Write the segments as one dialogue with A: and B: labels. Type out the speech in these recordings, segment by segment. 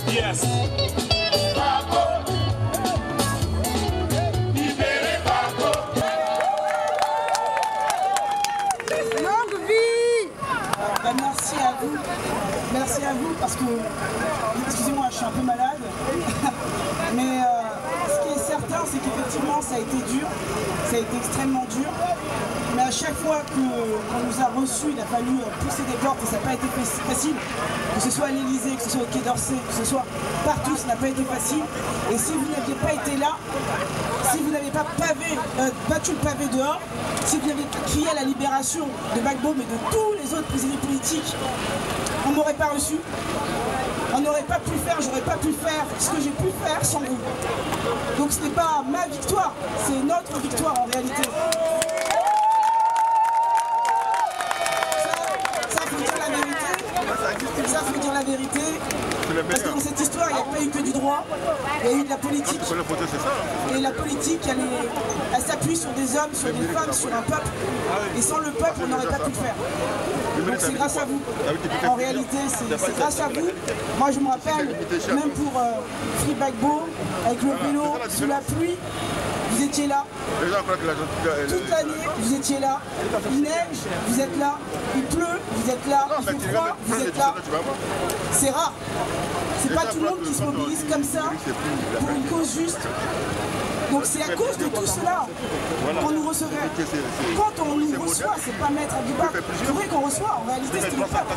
A: Yes.
B: Merci à vous parce que, excusez-moi, je suis un peu malade, mais ce qui est certain, c'est qu'effectivement ça a été dur, ça a été extrêmement dur, mais à chaque fois qu'on nous a reçus, il a fallu pousser des portes et ça n'a pas été facile, que ce soit à l'Elysée, que ce soit au Quai d'Orsay, que ce soit partout, ça n'a pas été facile, et si vous n'aviez pas été là, si vous n'avez pas battu le pavé dehors, si vous n'avez pas crié à la libération de Gbagbo mais de tous les autres prisonniers politiques, on ne m'aurait pas reçu, on n'aurait pas pu faire, j'aurais pas pu faire ce que j'ai pu faire sans vous. Donc ce n'est pas ma victoire, c'est notre victoire en réalité. Ça faut dire la vérité, ça faut dire la vérité. Parce que dans cette histoire, il n'y a pas eu que du droit, il y a eu de la politique. Et la politique, elle s'appuie sur des hommes, sur des femmes, sur un peuple. Et sans le peuple, on n'aurait pas pu le faire. Donc c'est grâce à vous. En réalité, c'est grâce à vous. Moi, je me rappelle, même pour Free Gbagbo, avec le vélo, sous la pluie, vous étiez là. Toute l'année, vous étiez là. Il neige, vous êtes là. Il pleut, vous êtes là. Il fait froid, vous êtes là. C'est rare. C'est pas tout le monde qui se mobilise comme ça pour une cause juste. Donc c'est à cause de tout cela qu'on nous recevait. Quand on nous reçoit, c'est pas mettre à Dubaï. C'est vrai qu'on reçoit, en réalité c'était le peuple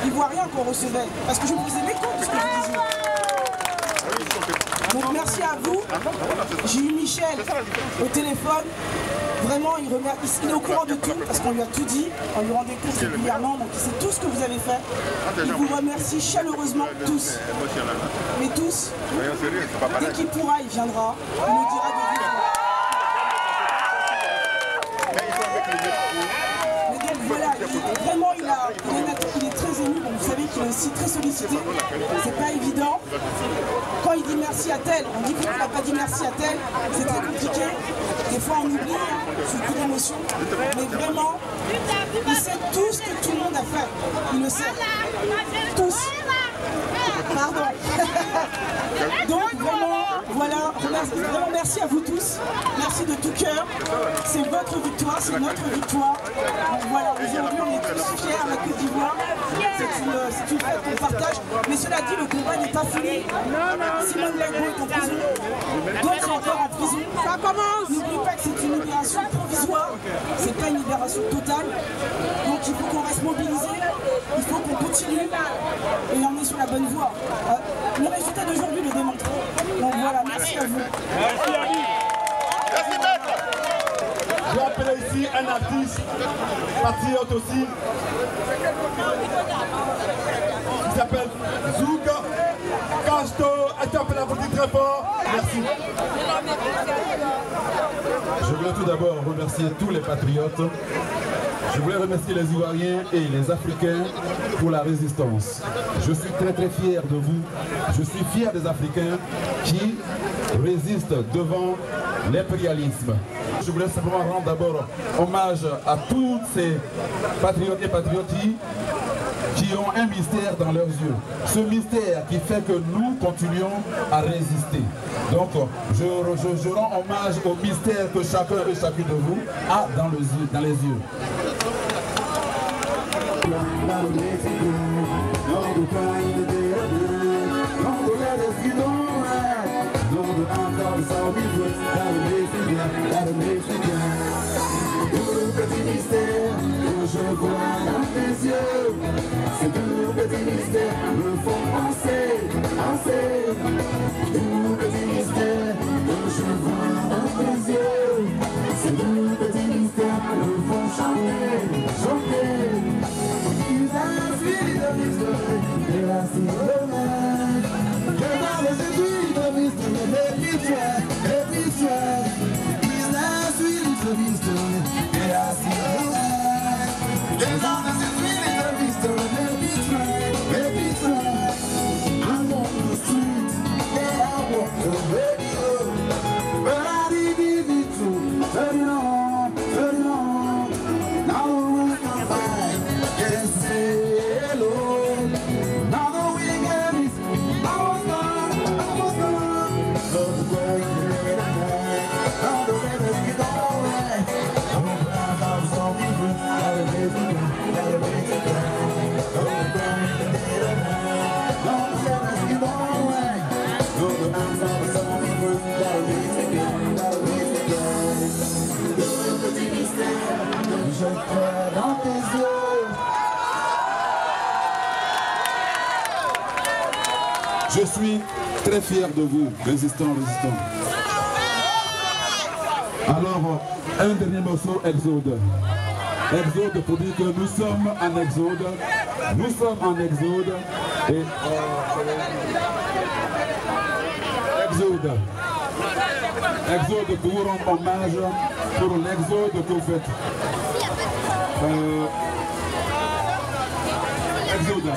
B: ivoirien qu'on recevait. Parce que je vous ai l'écho de ce que vous disiez. Donc merci à vous. J'ai eu Michel au téléphone. Vraiment, il est au courant de tout parce qu'on lui a tout dit. On lui rendait compte régulièrement. Donc il sait tout ce que vous avez fait. Il vous remercie chaleureusement tous. Mais tous. Dès qu'il pourra, il viendra. Il nous dira de vivre. Mais donc voilà, vraiment il est très ému. Bon, vous savez qu'il est aussi très sollicité. C'est pas évident. Quand il dit merci à tel, on dit qu'il n'a pas dit merci à tel. C'est très compliqué. Des fois on oublie, sous coup d'émotion. Mais vraiment, il sait tout ce que tout le monde a fait. Il le sait. Tous. Pardon. Donc vraiment, voilà, vraiment merci à vous tous. Merci de tout cœur. C'est votre victoire, c'est notre victoire. Donc voilà, aujourd'hui on est tous fiers à la Côte d'Ivoire. C'est une fête qu'on partage. Mais cela dit, le combat n'est pas fini. Simone Gbagbo est en prison. D'autres sont encore en prison. Ça commence. N'oubliez pas que c'est une libération provisoire. C'est pas une libération totale. Donc il faut qu'on reste mobilisé. Il faut qu'on continue. Et on est sur la bonne voie. Le résultat d'aujourd'hui le démontre. Donc voilà, merci à vous.
A: Merci à vous.
C: Merci maître. Je vais appeler ici un artiste, patriote aussi, qui s'appelle Zouk Casto. Est-ce qu'on peut l'applaudir très fort? Merci.
D: Je voulais tout d'abord remercier tous les patriotes. Je voulais remercier les Ivoiriens et les Africains pour la résistance. Je suis très très fier de vous. Je suis fier des Africains qui résistent devant l'impérialisme. Je voulais simplement rendre d'abord hommage à tous ces patriotes et patriotes qui ont un mystère dans leurs yeux. Ce mystère qui fait que nous continuons à résister. Donc je rends hommage au mystère que chacun et chacune de vous a dans les yeux.
E: Je vois dans tes yeux, ces deux petits mystères me font penser, penser. Deux petits mystères que je vois dans tes yeux, ces deux petits mystères me font chanter, chanter. Ils inspirent de l'histoire et la silhouette. Que dans les études de l'histoire, les victoires. Ils inspirent de l'histoire et la silhouette. Les gens de cette ville et de l'histoire, they be trying. I'm on the street, yeah, I walk the radio. But I didn't need to turn it on, turn it on. Now the world can find, can say hello. Now the weekend
D: Je suis très fier de vous, résistants. Alors, un dernier morceau, Exode. Exode pour dire que nous sommes en exode. Nous sommes en exode. Et Exode. Exode pour vous rendre hommage pour l'exode que vous faites. Exode.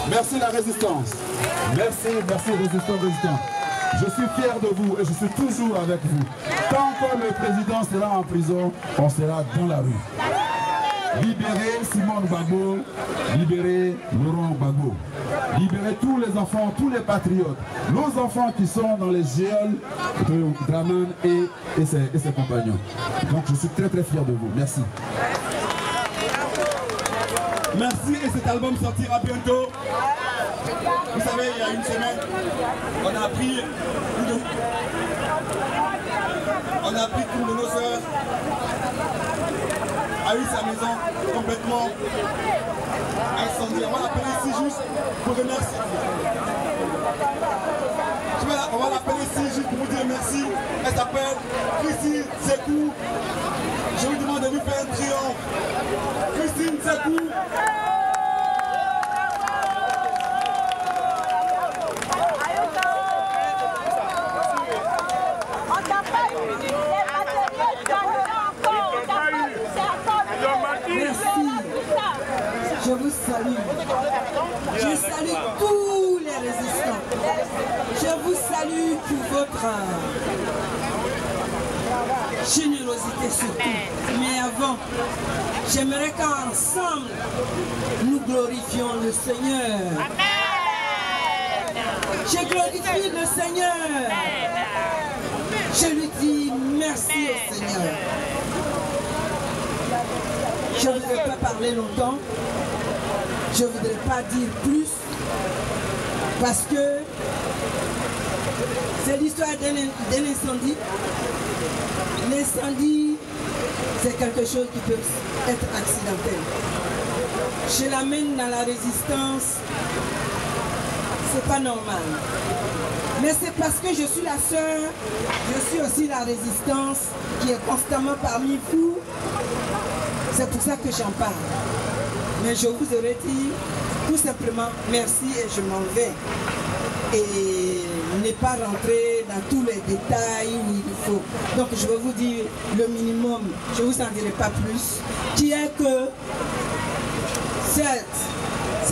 D: Merci la résistance. Merci résistants. Je suis fier de vous et je suis toujours avec vous. Tant que le président sera en prison, on sera dans la rue. Libérez Simone Gbagbo, libérez Laurent Gbagbo. Libérez tous les enfants, tous les patriotes. Nos enfants qui sont dans les geôles de Dramane et ses compagnons. Donc je suis très fier de vous. Merci.
C: Merci et cet album sortira bientôt. Vous savez, il y a une semaine, on a appris qu'une de nos sœurs a eu sa maison complètement incendiée. On va l'appeler ici juste pour remercier. On va l'appeler ici juste pour vous dire merci. Elle s'appelle Christine Sekou. Je vous demande de lui faire un triomphe. Christine Sekou.
B: Je vous salue. Je salue tous les résistants. Je vous salue pour votre générosité surtout. Mais avant, j'aimerais qu'ensemble, nous glorifions le Seigneur. Je glorifie le Seigneur. Je lui dis merci au Seigneur. Je ne voudrais pas parler longtemps. Je ne voudrais pas dire plus. Parce que c'est l'histoire d'un incendie. L'incendie, c'est quelque chose qui peut être accidentel. Je l'amène dans la résistance. C'est pas normal. Mais c'est parce que je suis la sœur, je suis aussi la résistance qui est constamment parmi vous. C'est pour ça que j'en parle. Mais je vous aurais dit tout simplement merci et je m'en vais. Et ne pas rentrer dans tous les détails où il faut. Donc je vais vous dire le minimum, je ne vous en dirai pas plus, qui est que certes,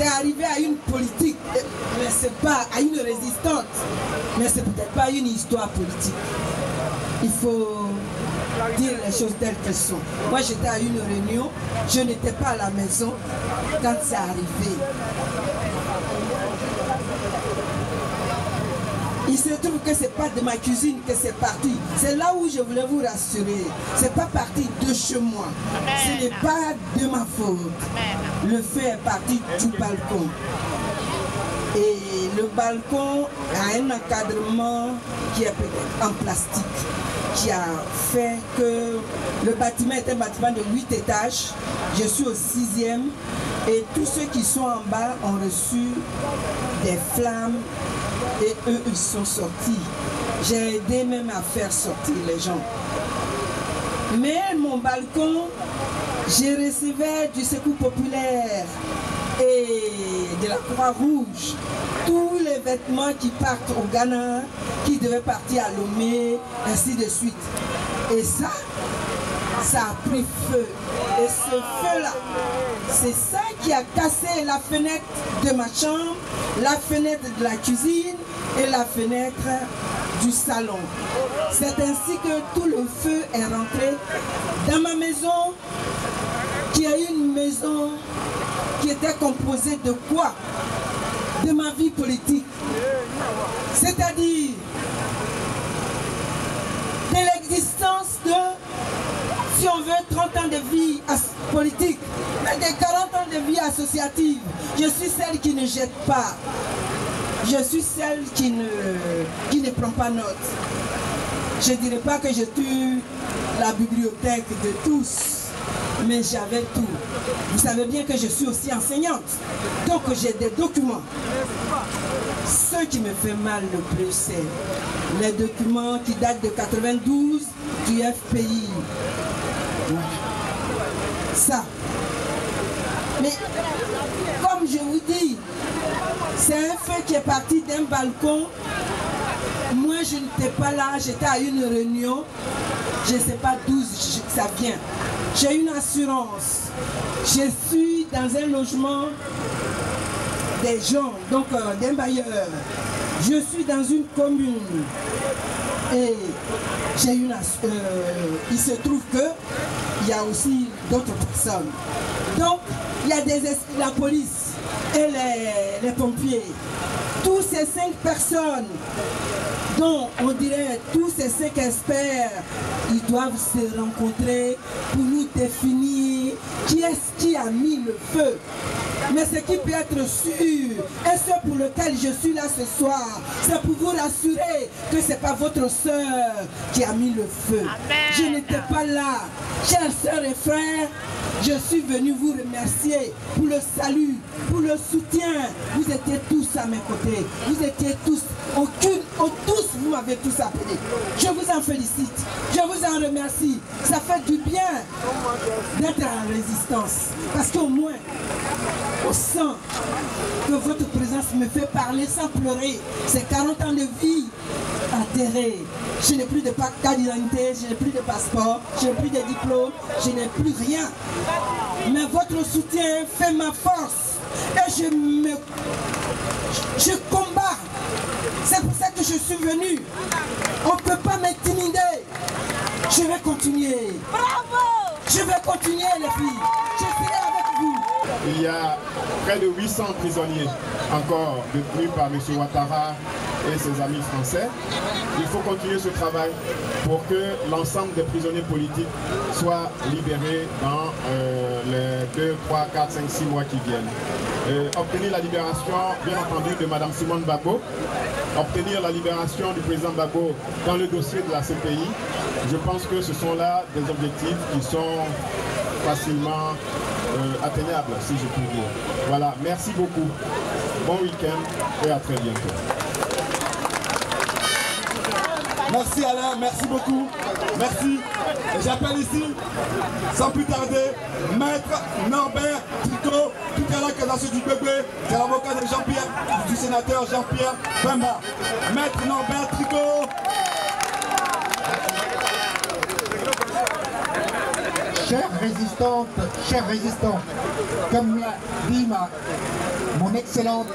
B: arrivé à une politique, mais c'est pas à une résistance, mais c'est peut-être pas une histoire politique. Il faut dire les choses telles qu'elles sont. Moi j'étais à une réunion, je n'étais pas à la maison quand c'est arrivé. Il se trouve que c'est pas de ma cuisine que c'est parti. C'est là où je voulais vous rassurer. C'est pas parti de chez moi. Ce n'est pas de ma faute. Le feu est parti du balcon. Et le balcon a un encadrement qui est peut-être en plastique, qui a fait que le bâtiment est un bâtiment de 8 étages. Je suis au 6e et tous ceux qui sont en bas ont reçu des flammes et eux ils sont sortis. J'ai aidé même à faire sortir les gens. Mais mon balcon, j'ai recevais du Secours populaire et de la Croix-Rouge, tous les vêtements qui partent au Ghana, qui devaient partir à Lomé, ainsi de suite. Et ça a pris feu. Et ce feu-là, c'est ça qui a cassé la fenêtre de ma chambre, la fenêtre de la cuisine et la fenêtre du salon. C'est ainsi que tout le feu est rentré dans ma maison, qui est une maison qui était composée de quoi? De ma vie politique. C'est-à-dire de l'existence de, si on veut, 30 ans de vie politique, mais de 40 ans de vie associative. Je suis celle qui ne jette pas. Je suis celle qui ne prend pas note. Je ne dirais pas que je tue la bibliothèque de tous, mais j'avais tout. Vous savez bien que je suis aussi enseignante, donc j'ai des documents. Ce qui me fait mal le plus, c'est les documents qui datent de 92 du FPI. Voilà. Ça. Mais comme je vous dis, c'est un feu qui est parti d'un balcon. Moi, je n'étais pas là, j'étais à une réunion. Je ne sais pas d'où ça vient. J'ai une assurance. Je suis dans un logement des gens, donc d'un bailleur. Je suis dans une commune. Et j'ai une assurance. Il se trouve qu'il y a aussi d'autres personnes. Donc, il y a la police et les pompiers. Tous ces 5 personnes, dont on dirait tous ces 5 experts, ils doivent se rencontrer pour nous définir qui est-ce qui a mis le feu. Mais ce qui peut être sûr, et ce pour lequel je suis là ce soir, c'est pour vous rassurer que ce n'est pas votre soeur qui a mis le feu. Amen. Je n'étais pas là. Chers sœurs et frères, je suis venu vous remercier pour le salut, pour le soutien. Vous étiez tous à mes côtés. Vous étiez tous, tous, vous m'avez tous appelé. Je vous en félicite. Je vous en remercie. Ça fait du bien d'être en résistance. Parce qu'au moins, on sent que votre présence me fait parler sans pleurer. C'est 40 ans de vie atterrée. Je n'ai plus de carte d'identité, je n'ai plus de passeport, je n'ai plus de diplôme, je n'ai plus rien. Mais votre soutien fait ma force. Et je combats. C'est pour ça que je suis venu. On ne peut pas m'intimider. Je vais continuer. Bravo! Je vais continuer les filles. Je serai avec vous.
A: Il y a près de 800 prisonniers encore détenus par M. Ouattara et ses amis français. Il faut continuer ce travail pour que l'ensemble des prisonniers politiques soient libérés dans les 2, 3, 4, 5, 6 mois qui viennent. Obtenir la libération, bien entendu, de Mme Simone Bagbo, obtenir la libération du président Bagbo dans le dossier de la CPI. Je pense que ce sont là des objectifs qui sont facilement atteignables, si je puis dire. Voilà, merci beaucoup. Bon week-end et à très bientôt.
C: Merci Alain, merci beaucoup. Merci. J'appelle ici, sans plus tarder, Maître Norbert Tricot, tout à l'heure qui est dans ce du bébé, c'est l'avocat de Jean-Pierre, du sénateur Jean-Pierre Bemba. Maître Norbert Tricot.
F: Chères résistantes, chers résistants, comme l'a dit mon mon excellente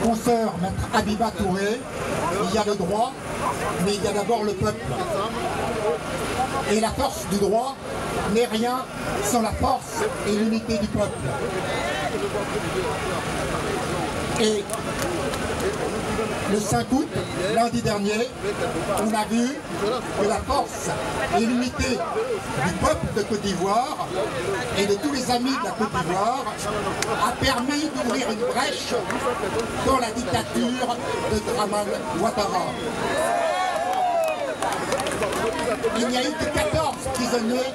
F: consoeur, maître Habiba Touré, il y a le droit, mais il y a d'abord le peuple. Et la force du droit n'est rien sans la force et l'unité du peuple. Et le 5 août, lundi dernier, on a vu que la force et l'unité du peuple de Côte d'Ivoire et de tous les amis de la Côte d'Ivoire a permis d'ouvrir une brèche dans la dictature de Dramane Ouattara. Il n'y a eu que 14 prisonniers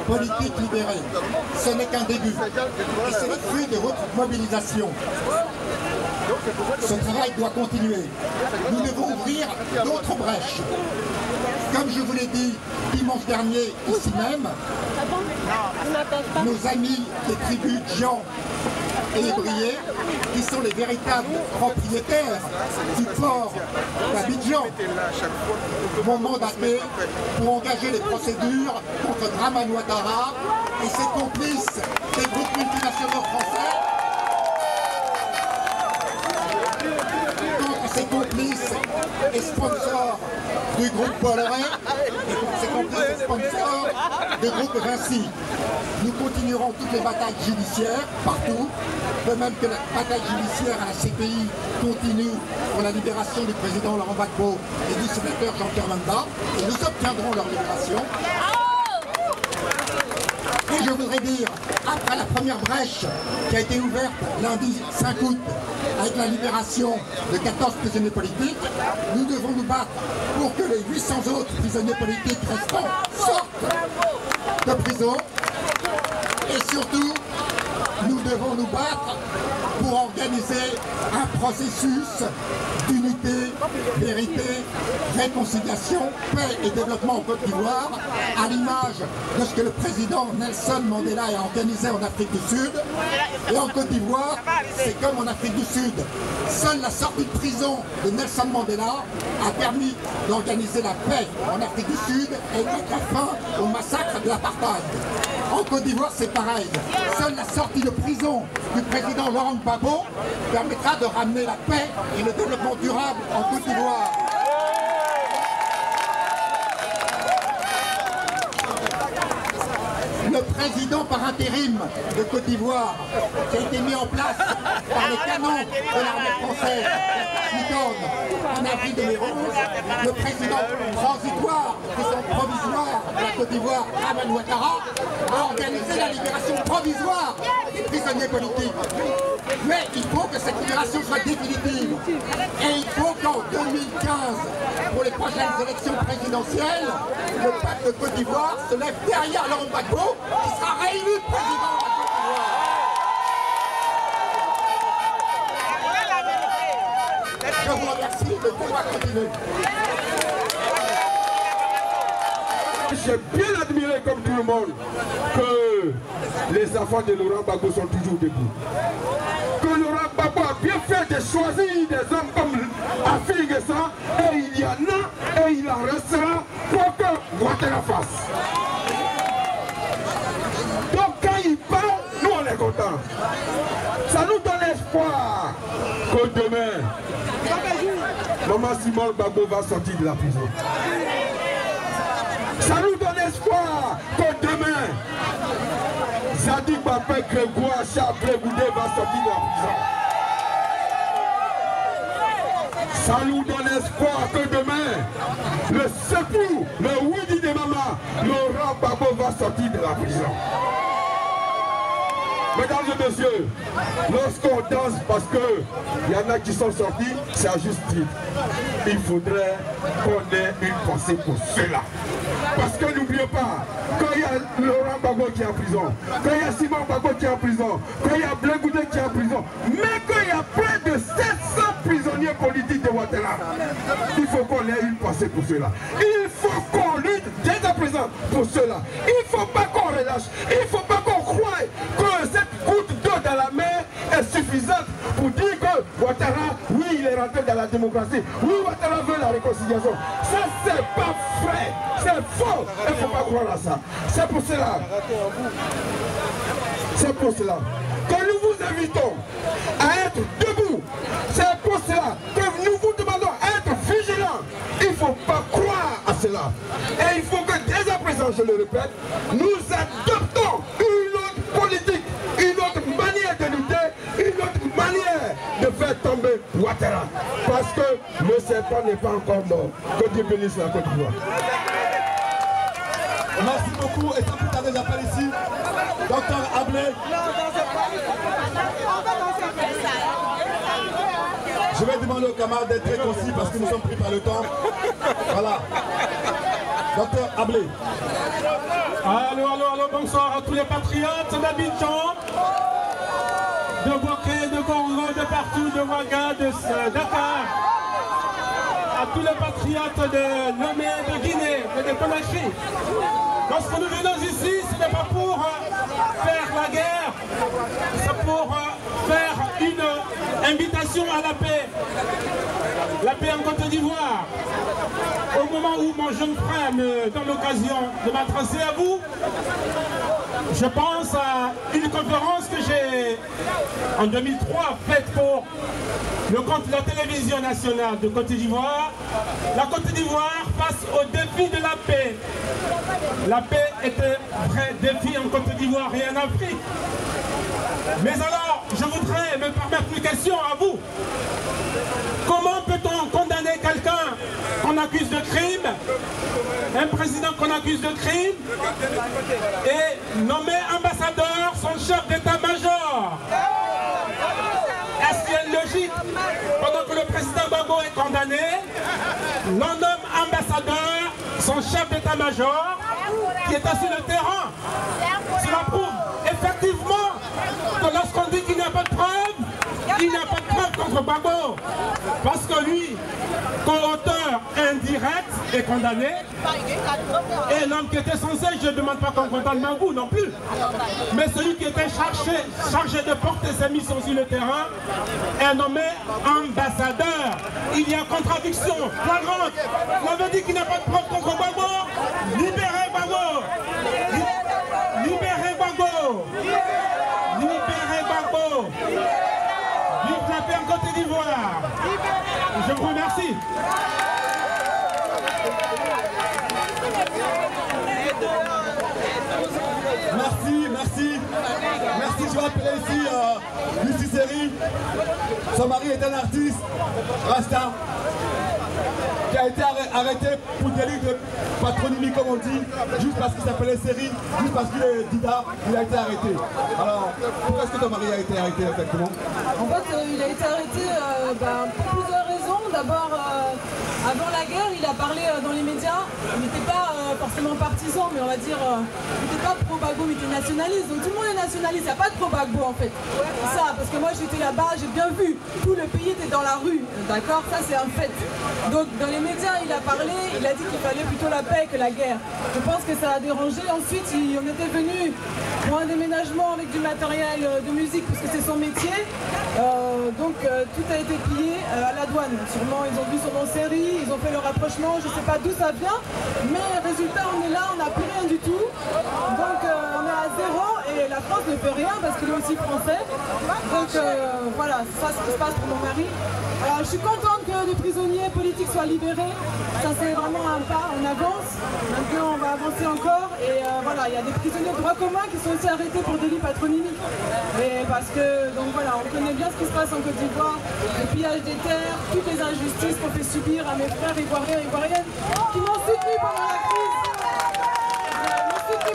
F: politiques libérés. Ce n'est qu'un début. Et c'est le fruit de votre mobilisation. Ce travail doit continuer. Nous devons ouvrir d'autres brèches. Comme je vous l'ai dit dimanche dernier, ici même, nos amis des tribus Djan et Lébrié, qui sont les véritables propriétaires du port d'Abidjan, m'ont mandaté pour engager les procédures contre Dramane Ouattara et ses complices des groupes multinationaux français, contre ses complices et sponsors du groupe Bolloré et contre ses complices et sponsors du groupe Vinci. Nous continuerons toutes les batailles judiciaires partout, de même que la bataille judiciaire à la CPI continue pour la libération du président Laurent Gbagbo et du sénateur Jean-Pierre Bemba, et nous obtiendrons leur libération. Et je voudrais dire, après la première brèche qui a été ouverte lundi 5 août avec la libération de 14 prisonniers politiques, nous devons nous battre pour que les 800 autres prisonniers politiques restants sortent de prison. Et surtout, nous devons nous battre pour organiser un processus d'unité, vérité, réconciliation, paix et développement en Côte d'Ivoire, à l'image de ce que le président Nelson Mandela a organisé en Afrique du Sud. Et en Côte d'Ivoire, c'est comme en Afrique du Sud. Seule la sortie de prison de Nelson Mandela a permis d'organiser la paix en Afrique du Sud et de mettre fin au massacre de l'apartheid. En Côte d'Ivoire, c'est pareil. Seule la sortie de prison du président Laurent Gbagbo permettra de ramener la paix et le développement durable en Côte d'Ivoire. Le président par intérim de Côte d'Ivoire, qui a été mis en place par les canons de l'armée française, en avril 2011, le président transitoire, président provisoire de la Côte d'Ivoire, Dramane Ouattara, a organisé la libération provisoire des prisonniers politiques. Mais il faut que cette libération soit définitive. Et il faut qu'en 2015, pour les prochaines élections présidentielles, le peuple de Côte d'Ivoire se lève derrière Laurent Gbagbo, qui sera réélu président de la Côte d'Ivoire. Je vous remercie, le combat continue.
G: J'ai bien admiré, comme tout le monde, que les enfants de Laurent Gbagbo sont toujours debout. Que Laurent Gbagbo a bien fait de choisir des hommes comme Affi N'Guessan, et il y en a, et il en restera pour que Ouattara fasse. Donc quand il parle, nous on est contents. Ça nous donne espoir que demain, Maman Simone Gbagbo va sortir de la prison. Ça nous donne espoir que demain, Zadig Bapé Grégoire Chablé Goudé va sortir de la prison. Ça nous donne espoir que demain, le secours, le Widi de Mama, Laurent Gbagbo va sortir de la prison. Mesdames et messieurs, lorsqu'on danse parce qu'il y en a qui sont sortis, c'est à juste titre. Il faudrait qu'on ait une pensée pour cela. Parce que n'oubliez pas, quand il y a Laurent Gbagbo qui est en prison, quand il y a Simon Gbagbo qui est en prison, quand il y a Blé Goudé qui est en prison, mais qu'il y a près de 700 prisonniers politiques de Ouattara, il faut qu'on ait une pensée pour cela. Il faut qu'on lutte dès à présent pour cela. Il ne faut pas qu'on relâche, il ne faut pas qu'on croie que cette goutte d'eau dans la mer est suffisante pour dire que Ouattara, oui, il est rentré dans la démocratie, oui, Ouattara veut la réconciliation. Ça, c'est pas vrai, c'est faux, il ne faut pas croire à ça. C'est pour cela que nous vous invitons à être je le répète, nous adoptons une autre politique, une autre manière de lutter, une autre manière de faire tomber Ouattara. Parce que le serpent n'est pas encore mort. Que Dieu bénisse la Côte d'Ivoire.
C: Merci beaucoup. Et sans plus tarder, j'appelle ici Dr Ablé. Je vais demander aux camarades d'être très concis parce que nous sommes pris par le temps. Voilà. Dr Ablé.
H: Allô, allô, allô, bonsoir à tous les patriotes d'Abidjan, de Boaké, de Congo, de partout, de Ouaga, de Dakar, à tous les patriotes de Lomé, de Guinée, de Conakry. Lorsque nous venons ici, ce n'est pas pour faire la guerre, c'est pour faire une invitation à la paix. La paix en Côte d'Ivoire. Au moment où mon jeune frère me donne l'occasion de m'adresser à vous, je pense à une conférence que j'ai en 2003 faite pour le compte de la télévision nationale de Côte d'Ivoire. La Côte d'Ivoire face au défi de la paix. La paix est un vrai défi en Côte d'Ivoire et en Afrique. Mais alors, je voudrais me permettre une question à vous. Comment peut-on condamner quelqu'un qu'on accuse de crime, un président qu'on accuse de crime, et nommer ambassadeur son chef d'état-major? Est-ce qu'il y a une logique? Pendant que le président Gbagbo est condamné, l'on nomme ambassadeur son chef d'état-major qui est sur le terrain. Cela prouve effectivement que lorsqu'on dit qu'il n'y a pas de preuve, il n'y a pas de preuve contre Gbagbo. Parce que lui, co-auteur indirect, est condamné. Et l'homme qui était censé, je ne demande pas qu'on condamne Mangou non plus. Mais celui qui était chargé de porter ses missions sur le terrain est nommé ambassadeur. Il y a contradiction flagrante. On avait dit qu'il n'y a pas de preuve contre Gbagbo. Libérez Gbagbo. Libérez Gbagbo. Libérez Gbagbo. Vive la paix en Côte d'Ivoire. Je vous remercie.
C: Merci, merci. Merci, je vais appeler ici Lucie Seri. Son mari est un artiste, Rasta, qui a été arrêté pour délit de patronymie, comme on dit, juste parce qu'il s'appelait Seri, juste parce qu'il est Dida, il a été arrêté. Alors, pourquoi est-ce que ton mari a été arrêté exactement?
I: En fait, il a été arrêté pour plusieurs raisons. D'abord, avant la guerre, il a parlé dans les médias. Il n'était pas forcément partisan, mais on va dire, il n'était pas pro-Gbagbo, mais il était nationaliste. Donc tout le monde est nationaliste, il n'y a pas de pro-Gbagbo en fait. C'est ça, parce que moi j'étais là-bas, j'ai bien vu, tout le pays était dans la rue, d'accord? Ça c'est un fait. Donc dans les médias, il a parlé, il a dit qu'il fallait plutôt la paix que la guerre. Je pense que ça a dérangé. Ensuite, on était venu pour un déménagement avec du matériel de musique, parce que c'est son métier. Donc tout a été pillé à la douane. Sûrement, ils ont vu son nom Seri, ils ont fait le rapprochement, je ne sais pas d'où ça vient. Mais résultat, on est là, on n'a plus rien du tout. Donc on est à zéro et la France ne fait rien parce qu'il est aussi français. Donc voilà, c'est ça ce qui se passe pour mon mari. Alors, je suis contente que les prisonniers politiques soient libérés. Ça c'est vraiment un pas, on avance. Maintenant on va avancer encore. Et voilà, il y a des prisonniers de droit commun qui sont aussi arrêtés pour délit patronymique. Et parce que, donc voilà, on connaît bien ce qui se passe en Côte d'Ivoire. Le pillage des terres, toutes les injustices qu'on fait subir à mes frères ivoiriens et ivoiriennes qui m'ont soutenu pendant la crise.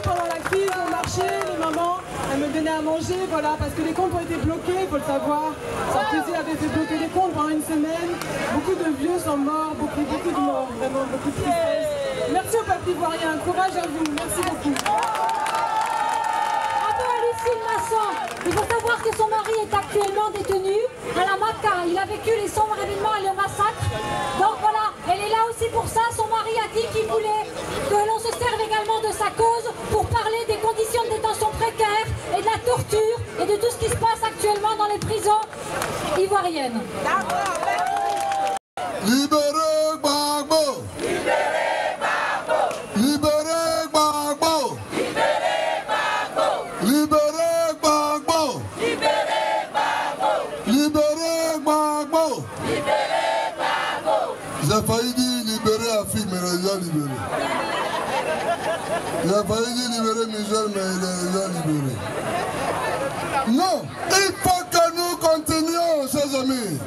I: Pendant la crise, on marchait, les mamans, elles me donnaient à manger, voilà, parce que les comptes ont été bloqués, il faut le savoir. Sarkozy avait fait bloquer les comptes pendant une semaine. Beaucoup de vieux sont morts, beaucoup de morts, vraiment beaucoup de tristesse. Merci au peuple ivoirien, courage à vous, merci beaucoup.
J: Bravo à Lucille Masson. Il faut savoir que son mari est actuellement détenu à la Maca. Il a vécu les sombres événements et le massacre. Donc voilà, elle est là aussi pour ça. Son mari a dit qu'il voulait que l'on se serve également de sa cause pour parler des conditions de détention précaires et de la torture et de tout ce qui se passe actuellement dans les prisons ivoiriennes.
E: Libérez Gbagbo! Libérez Gbagbo! Libérez Gbagbo! Libérez Gbagbo! Libérez Gbagbo! Libérez Gbagbo! Libérez Gbagbo! J'ai failli dire libérer Afri, mais les gens libérés.
K: Il a failli libérer Michel, mais il est déjà libéré. Non, il faut que nous continuions, chers amis.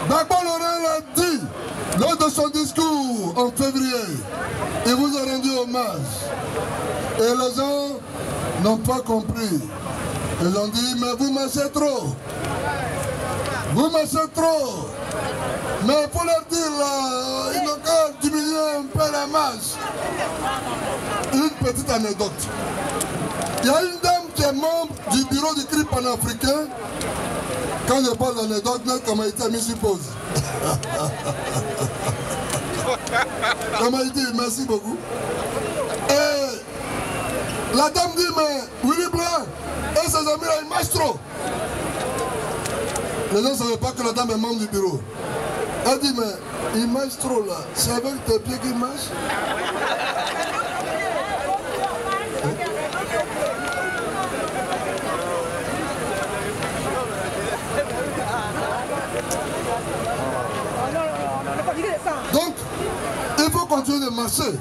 K: Gbagbo Laurent l'a dit lors de son discours en février. Il vous a rendu hommage. Et les gens n'ont pas compris. Ils ont dit, mais vous marchez trop. Vous marchez trop. Mais il faut leur dire, là, ils n'ont qu'à diminuer un peu la marche. Une petite anecdote. Il y a une dame qui est membre du bureau du CRI panafricain. Quand je parle d'anecdote, comme elle était mise sur pause. Comme elle dit, merci beaucoup. Et la dame dit, mais Willy Blanc et ses amis là, ils marchent trop. Les gens ne savaient pas que la dame est membre du bureau. Elle dit, mais ils marchent trop là. C'est avec tes pieds qu'ils marchent? Donc, il faut continuer de marcher.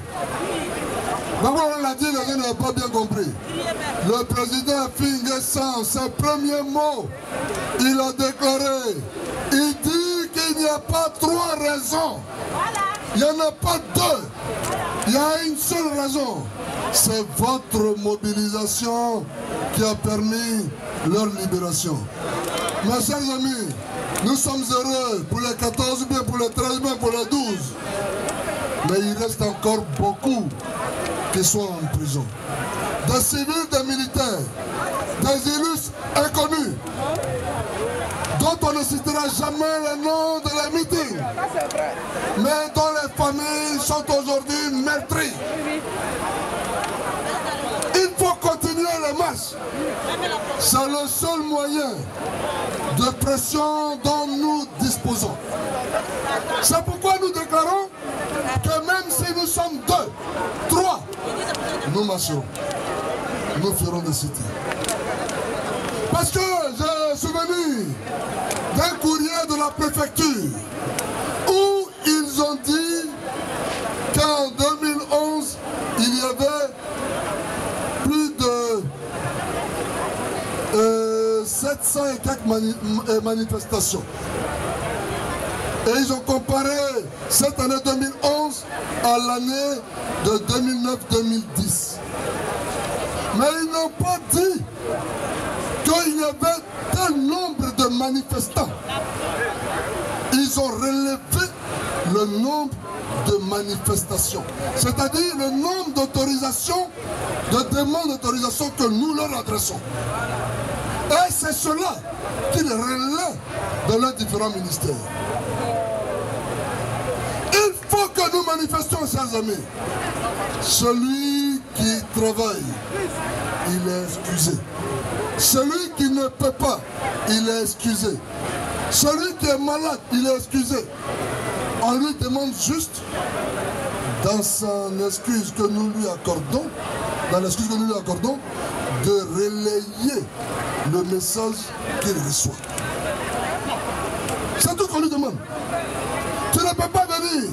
K: D'abord, on l'a dit, les gens n'avaient pas bien compris. Le président Finguessan, ses premiers mots, il a déclaré, il dit qu'il n'y a pas trois raisons. Il n'y en a pas deux. Il y a une seule raison. C'est votre mobilisation qui a permis leur libération. Mes chers amis, nous sommes heureux pour les 14 mai, pour les 13 mai, pour les 12. Mais il reste encore beaucoup qui sont en prison. Des civils, des militaires, des illustres inconnus, dont on ne citera jamais le nom de la meeting, mais dont les familles sont aujourd'hui meurtries. Il faut continuer la marche. C'est le seul moyen de pression dont nous disposons. C'est pourquoi nous déclarons que même si nous sommes 2, 3, nous marcherons. Nous ferons des cités. Parce que j'ai souvenir d'un courrier de la préfecture où ils ont dit qu'en 2011, il y avait plus de 700 et quelques manifestations. Et ils ont comparé cette année 2011 à l'année de 2009-2010. Mais ils n'ont pas dit qu'il y avait tel nombre de manifestants. Ils ont relevé le nombre de manifestations, c'est-à-dire le nombre d'autorisations, de demandes d'autorisation que nous leur adressons. Et c'est cela qu'ils relèvent dans leurs différents ministères. Il faut que nous manifestions, chers amis. Celui qui travaille, il est excusé. Celui qui ne peut pas, il est excusé. Celui qui est malade, il est excusé. On lui demande juste, dans son excuse que nous lui accordons, de relayer le message qu'il reçoit. C'est tout qu'on lui demande. Tu ne peux pas venir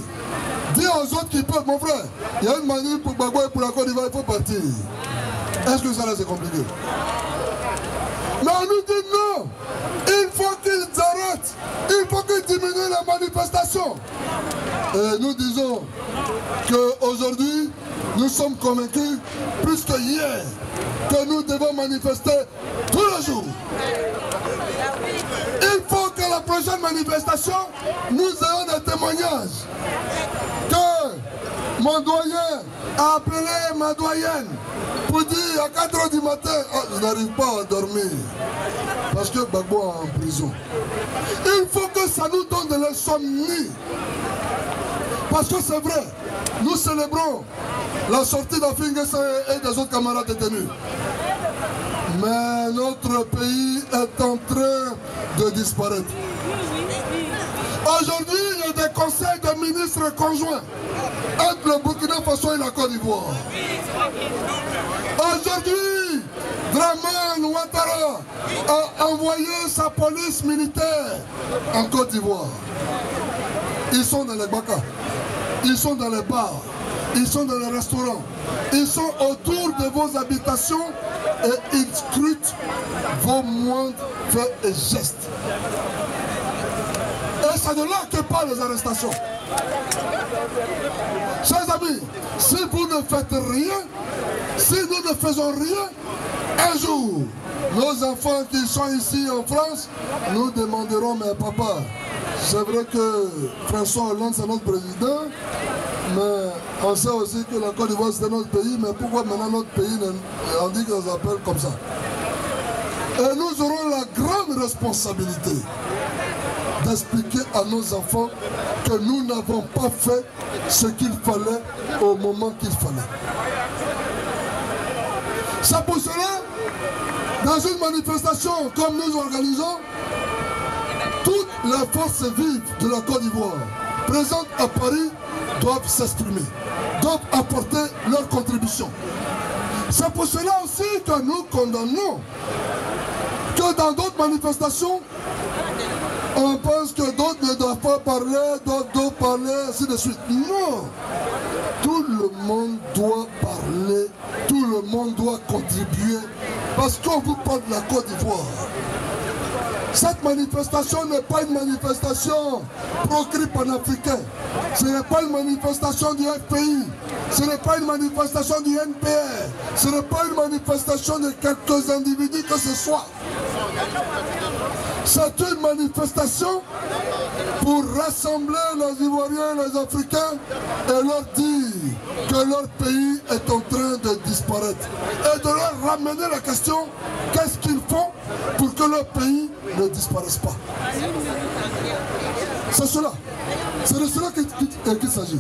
K: dire aux autres qui peuvent, mon frère, il y a une manif pour Gbagbo et pour la Côte d'Ivoire, il faut partir. Est-ce que ça là c'est compliqué? Mais on nous dit non, il faut qu'ils arrêtent, il faut qu'ils diminuent la manifestation. Et nous disons qu'aujourd'hui, nous sommes convaincus, plus que hier, que nous devons manifester tous les jours. Il faut que la prochaine manifestation, nous ayons des témoignages. Que mon doyen a appelé ma doyenne pour dire à 4 h du matin, oh, je n'arrive pas à dormir parce que Gbagbo est en prison. Il faut que ça nous donne de l'insomnie. Parce que c'est vrai, nous célébrons la sortie d'Afinguessan et des autres camarades détenus. Mais notre pays est en train de disparaître. Aujourd'hui, il y a des conseils de ministres conjoints entre le Burkina Faso et la Côte d'Ivoire. Aujourd'hui, Dramane Ouattara a envoyé sa police militaire en Côte d'Ivoire. Ils sont dans les bakas, ils sont dans les bars, ils sont dans les restaurants, ils sont autour de vos habitations et ils scrutent vos moindres faits et gestes. Et c'est de là que parlent les arrestations. Chers amis, si vous ne faites rien, si nous ne faisons rien, un jour, nos enfants qui sont ici en France, nous demanderons, mais papa, c'est vrai que François Hollande c'est notre président, mais on sait aussi que la Côte d'Ivoire c'est notre pays, mais pourquoi maintenant notre pays, on dit qu'on s'appelle comme ça? Et nous aurons la grande responsabilité d'expliquer à nos enfants que nous n'avons pas fait ce qu'il fallait au moment qu'il fallait. C'est pour cela, dans une manifestation comme nous organisons, toutes les forces vives de la Côte d'Ivoire présentes à Paris doivent s'exprimer, doivent apporter leur contribution. C'est pour cela aussi que nous condamnons que dans d'autres manifestations, on pense que d'autres ne doivent pas parler, d'autres parler, ainsi de suite. Non! Tout le monde doit parler, tout le monde doit contribuer, parce qu'on vous parle de la Côte d'Ivoire. Cette manifestation n'est pas une manifestation pro-CRI panafricain. Ce n'est pas une manifestation du FPI. Ce n'est pas une manifestation du NPR. Ce n'est pas une manifestation de quelques individus que ce soit. C'est une manifestation pour rassembler les Ivoiriens et les Africains et leur dire que leur pays est en train de disparaître. Et de leur ramener la question, qu'est-ce qu'ils font pour que leur pays ne disparaisse pas. C'est cela. C'est de cela qu'il s'agit.